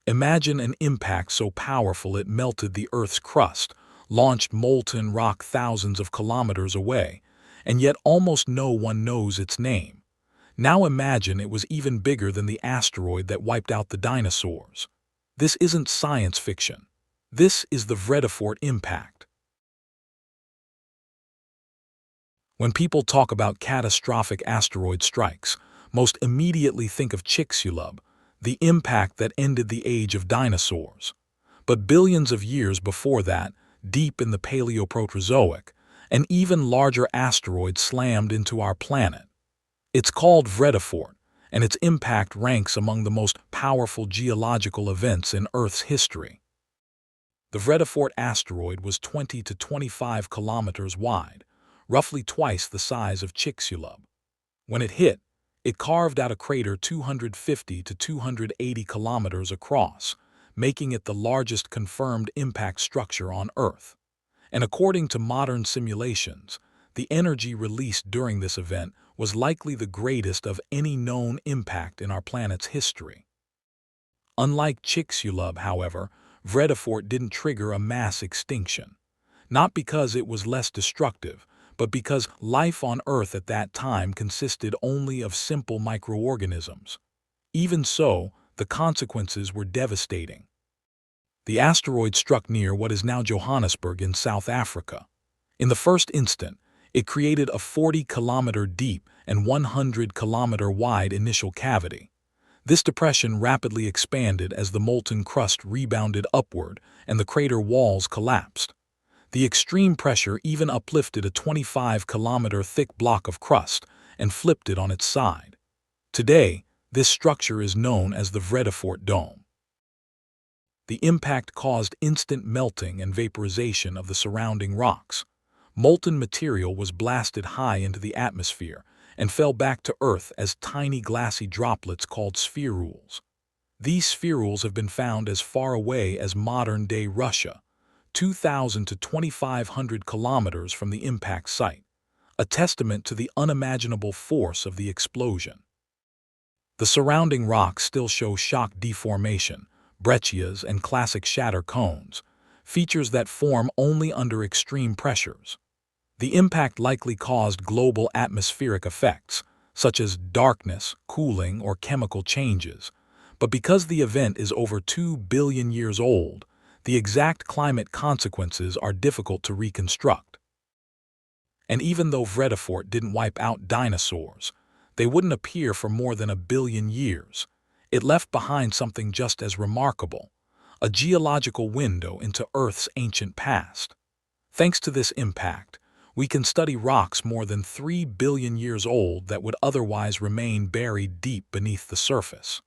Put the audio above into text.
Imagine an impact so powerful it melted the Earth's crust, launched molten rock thousands of kilometers away, and yet almost no one knows its name. Now imagine it was even bigger than the asteroid that wiped out the dinosaurs. This isn't science fiction. This is the Vredefort impact. When people talk about catastrophic asteroid strikes, most immediately think of Chicxulub, the impact that ended the age of dinosaurs. But billions of years before that, deep in the Paleoproterozoic, an even larger asteroid slammed into our planet. It's called Vredefort, and its impact ranks among the most powerful geological events in Earth's history. The Vredefort asteroid was 20 to 25 kilometers wide, roughly twice the size of Chicxulub. When it hit, it carved out a crater 250 to 280 kilometers across, making it the largest confirmed impact structure on Earth. And according to modern simulations, the energy released during this event was likely the greatest of any known impact in our planet's history. Unlike Chicxulub, however, Vredefort didn't trigger a mass extinction. Not because it was less destructive, but because life on Earth at that time consisted only of simple microorganisms. Even so, the consequences were devastating. The asteroid struck near what is now Johannesburg in South Africa. In the first instant, it created a 40-kilometer deep and 100-kilometer wide initial cavity. This depression rapidly expanded as the molten crust rebounded upward and the crater walls collapsed. The extreme pressure even uplifted a 25-kilometer thick block of crust and flipped it on its side. Today, this structure is known as the Vredefort Dome. The impact caused instant melting and vaporization of the surrounding rocks. Molten material was blasted high into the atmosphere and fell back to Earth as tiny glassy droplets called spherules. These spherules have been found as far away as modern-day Russia, 2,000 to 2,500 kilometers from the impact site, a testament to the unimaginable force of the explosion. The surrounding rocks still show shock deformation, breccias, and classic shatter cones, features that form only under extreme pressures. The impact likely caused global atmospheric effects, such as darkness, cooling, or chemical changes. But because the event is over 2 billion years old, the exact climate consequences are difficult to reconstruct. And even though Vredefort didn't wipe out dinosaurs, they wouldn't appear for more than 1 billion years. It left behind something just as remarkable, a geological window into Earth's ancient past. Thanks to this impact, we can study rocks more than 3 billion years old that would otherwise remain buried deep beneath the surface.